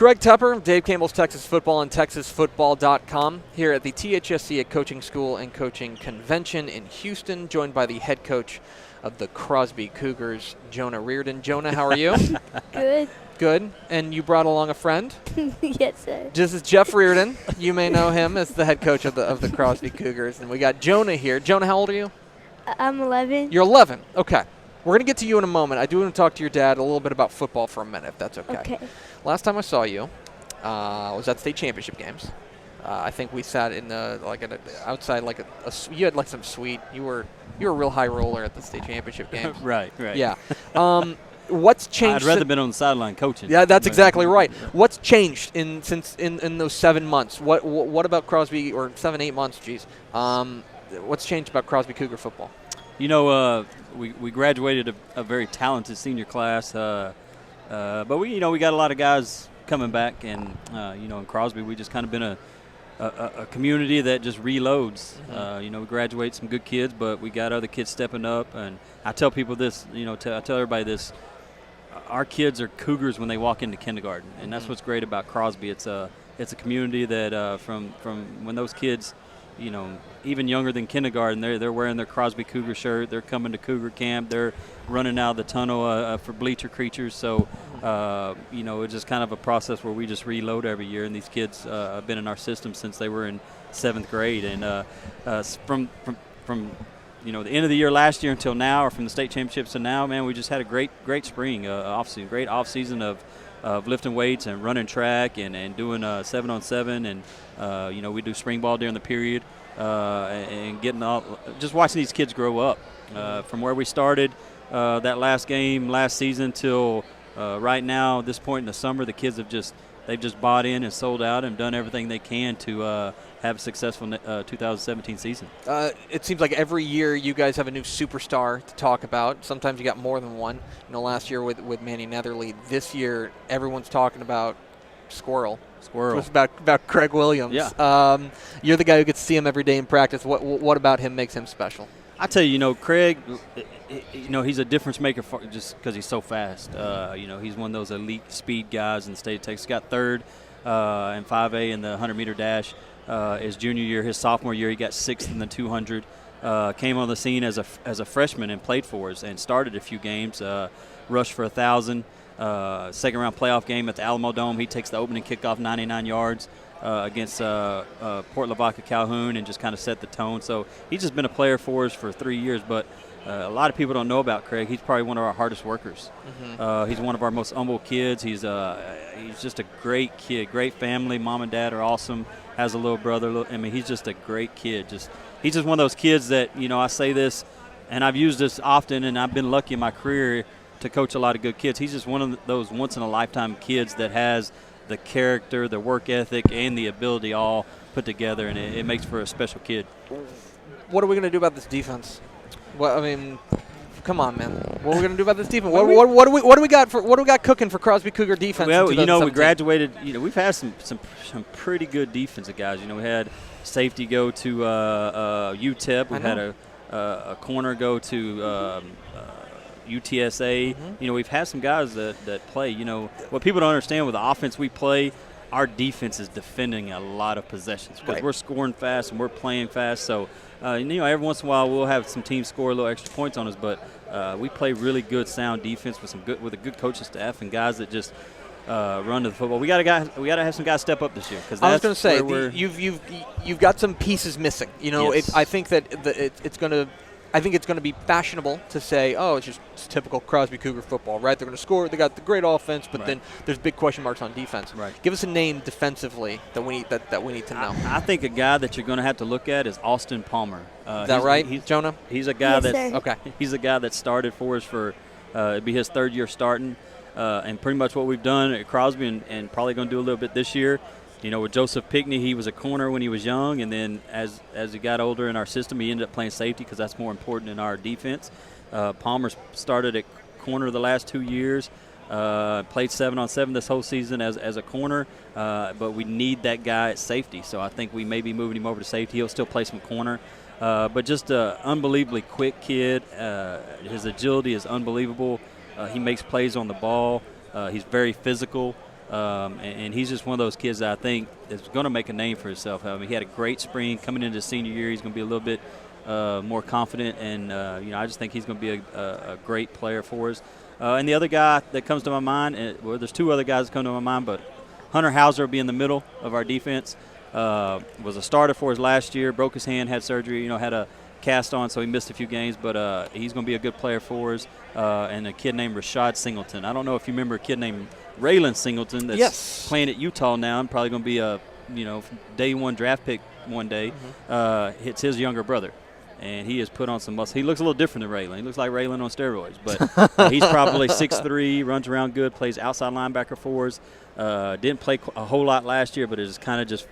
Greg Tepper, Dave Campbell's Texas Football and TexasFootball.com here at the THSCA Coaching School and Coaching Convention in Houston, joined by the head coach of the Crosby Cougars, Jonah Rearden. Jonah, how are you? Good. Good. And you brought along a friend? Yes, sir. This is Jeff Riordan. You may know him as the head coach of the Crosby Cougars. And we got Jonah here. Jonah, how old are you? I'm 11. You're 11. Okay. We're going to get to you in a moment. I do want to talk to your dad a little bit about football for a minute, if that's okay. Okay. Last time I saw you was at state championship games. I think we sat in outside you had like some suite. You were a real high roller at the state championship games. Right. Yeah. What's changed? I'd rather been on the sideline coaching. Yeah, that's exactly right. What's changed in those 7 months? What about Crosby, or 7-8 months? Geez. What's changed about Crosby Cougar football? You know, we graduated a very talented senior class, but we got a lot of guys coming back, and in Crosby we just kind of been a community that just reloads. We graduate some good kids, but we got other kids stepping up, and I tell people this, I tell everybody this. Our kids are Cougars when they walk into kindergarten, and that's what's great about Crosby. It's a community that from when those kids, even younger than kindergarten, they're wearing their Crosby Cougar shirt. They're coming to Cougar camp. They're running out of the tunnel for bleacher creatures. So, it's just kind of a process where we just reload every year. And these kids have been in our system since they were in 7th grade. And from the end of the year last year until now, or from the state championships to now, man, we just had a great spring, great off season of lifting weights and running track and doing 7-on-7, and we do spring ball during the period, and just watching these kids grow up from where we started that last game last season till right now. At this point in the summer, the kids they've just bought in and sold out and done everything they can to have a successful 2017 season. It seems like every year you guys have a new superstar to talk about. Sometimes you got more than one. Last year with Manny Netherly. This year everyone's talking about Squirrel. It's about Craig Williams. Yeah. You're the guy who gets to see him every day in practice. What about him makes him special? I tell you, Craig, he's a difference maker just because he's so fast. He's one of those elite speed guys in the state of Texas. Got third in 5A in the 100-meter dash his junior year. His sophomore year, he got 6th in the 200. Came on the scene as a freshman and played for us and started a few games. Rushed for 1,000. Second-round playoff game at the Alamo Dome. He takes the opening kickoff 99 yards. Against Port Lavaca Calhoun, and just kind of set the tone. So he's just been a player for us for 3 years, but a lot of people don't know about Craig. He's probably one of our hardest workers. He's one of our most humble kids. He's just a great kid, great family. Mom and dad are awesome. Has a little brother. He's just a great kid. He's just one of those kids that, I say this, and I've used this often, and I've been lucky in my career to coach a lot of good kids. He's just one of those once-in-a-lifetime kids that has the character, the work ethic, and the ability all put together, and it makes for a special kid. What are we going to do about this defense? Come on, man. What are we going to do about this defense? What do we got cooking for Crosby Cougar defense? Well, we graduated. We've had some pretty good defensive guys. We had safety go to UTEP. We had a corner go to UTSA. We've had some guys that play. What people don't understand with the offense we play, our defense is defending a lot of possessions because we're scoring fast and we're playing fast. So, every once in a while we'll have some teams score a little extra points on us, but we play really good, sound defense with a good coaching staff and guys that just run to the football. We got to have some guys step up this year. Because I was going to say you've got some pieces missing. Yes. I think that it's going to. I think it's going to be fashionable to say, it's typical Crosby Cougar football, right? They're going to score. They got the great offense, but then there's big question marks on defense. Right. Give us a name defensively that we need to know. I think a guy that you're going to have to look at is Austin Palmer. Is that right, Jonah? He's a guy He's a guy that started for us for it'd be his 3rd year starting, and pretty much what we've done at Crosby and probably going to do a little bit this year. With Joseph Pickney, he was a corner when he was young, and then as he got older in our system, he ended up playing safety because that's more important in our defense. Palmer started at corner the last 2 years, played 7-on-7 this whole season as a corner, but we need that guy at safety. So I think we may be moving him over to safety. He'll still play some corner, but just an unbelievably quick kid. His agility is unbelievable. He makes plays on the ball. He's very physical. And he's just one of those kids that I think is going to make a name for himself. I mean, he had a great spring coming into his senior year. He's going to be a little bit more confident, and I just think he's going to be a great player for us. And the other guy that comes to my mind, there's two other guys that come to my mind, but Hunter Hauser will be in the middle of our defense. Was a starter for us last year, broke his hand, had surgery, had a cast on, so he missed a few games, but he's going to be a good player for us. And a kid named Rashad Singleton. I don't know if you remember a kid named Raylan Singleton that's playing at Utah now and probably going to be a day one draft pick one day. It's his younger brother. And he has put on some muscle. He looks a little different than Raylan. He looks like Raylan on steroids. But he's probably 6'3", runs around good, plays outside linebacker for us. Didn't play a whole lot last year, but it just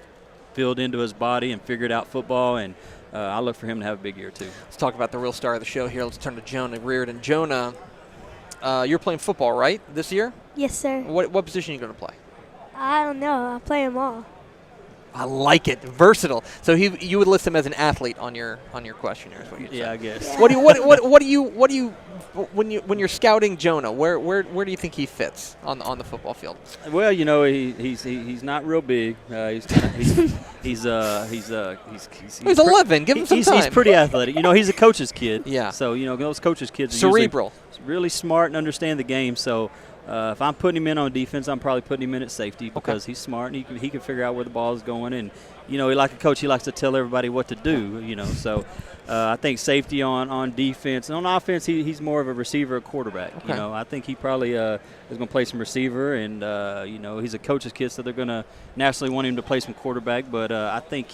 filled into his body and figured out football. And I look for him to have a big year, too. Let's talk about the real star of the show here. Let's turn to Jonah Rearden. Jonah, you're playing football, right, this year? Yes, sir. What position are you going to play? I don't know. I play them all. I like it. Versatile. So you would list him as an athlete on your questionnaire, is what you'd say. Yeah, I guess. Yeah. What do you when you're scouting Jonah, where do you think he fits on the football field? Well, he's not real big. He's 11. Give him some time. He's pretty athletic. He's a coach's kid. Yeah. So those coaches' kids are cerebral, really smart and understand the game. So if I'm putting him in on defense, I'm probably putting him in at safety because he's smart and he can figure out where the ball is going. And like a coach, he likes to tell everybody what to do. So I think safety on defense, and on offense, he's more of a receiver, a quarterback. Okay. I think he probably is going to play some receiver, and he's a coach's kid, so they're going to naturally want him to play some quarterback. But I think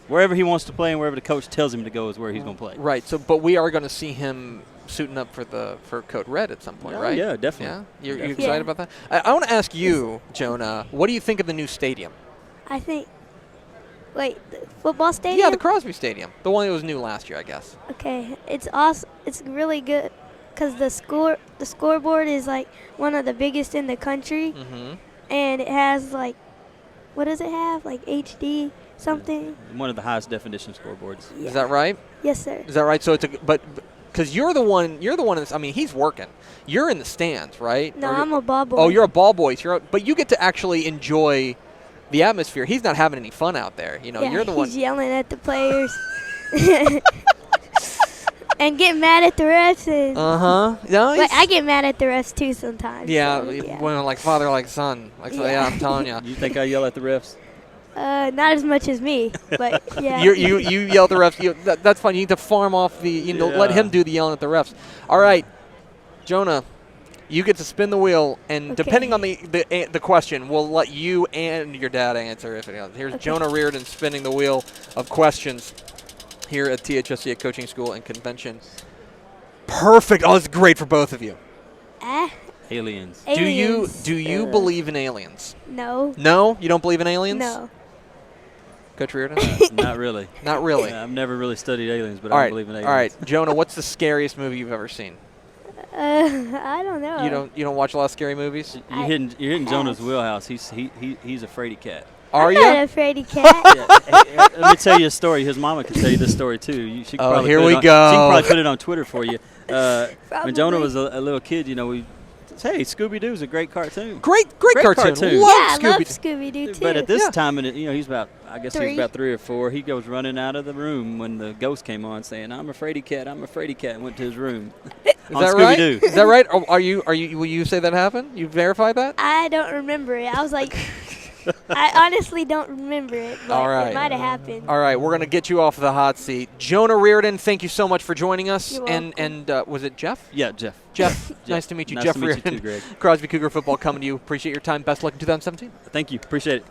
wherever he wants to play and wherever the coach tells him to go is where he's going to play. Right. So, but we are going to see him suiting up for Code Red at some point, right? Yeah, definitely. Yeah, you're excited about that? I want to ask you, Jonah, what do you think of the new stadium? I think, the football stadium? Yeah, the Crosby Stadium, the one that was new last year, I guess. Okay, it's awesome. It's really good because the scoreboard is one of the biggest in the country, and it has what does it have? HD something? One of the highest definition scoreboards. Yeah. Is that right? Yes, sir. Is that right? So because you're the one in this, I mean, he's working. You're in the stands, right? No, I'm a ball boy. Oh, you're a ball boy. But you get to actually enjoy the atmosphere. He's not having any fun out there. You're the one. He's yelling at the players and getting mad at the refs. No, I get mad at the refs too sometimes. Yeah, so, when like father, like son. I'm telling you. You think I yell at the refs? Not as much as me, but yeah. you yell at the refs. That's fine. You need to farm off let him do the yelling at the refs. All right, Jonah, you get to spin the wheel, and depending on the question, we'll let you and your dad answer. Here's Jonah Rearden spinning the wheel of questions here at THSCA Coaching School and Convention. Perfect. Oh, it's great for both of you. Aliens. Do you believe in aliens? No. No? You don't believe in aliens? No. Coach Riordan? Not really. Not really. Yeah, I've never really studied aliens, but I don't believe in aliens. All right, Jonah, what's the scariest movie you've ever seen? I don't know. You don't watch a lot of scary movies? You're hitting Jonah's wheelhouse. He's a fraidy cat. Are you? I'm not a fraidy cat. Let me tell you a story. His mama can tell you this story too. She can here we go. She can probably put it on Twitter for you. When Jonah was a little kid, hey, Scooby-Doo's a great cartoon. Great cartoon. I love Scooby-Doo too. But at this time, he's about, he was 3. about 3 or 4. He goes running out of the room when the ghost came on, saying, "I'm a fraidy cat. I'm a fraidy cat," and went to his room. Is that right? Is that right? Will you say that happened? You verify that? I don't remember it. I was I honestly don't remember it, but All right. it might have happened. All right, we're going to get you off the hot seat. Jonah Rearden, thank you so much for joining us. You're and was it Jeff? Yeah, Jeff. Jeff, nice to meet you. Nice Jeff to meet Rearden, you too, Greg. Crosby Cougar Football coming to you. Appreciate your time. Best of luck in 2017. Thank you. Appreciate it.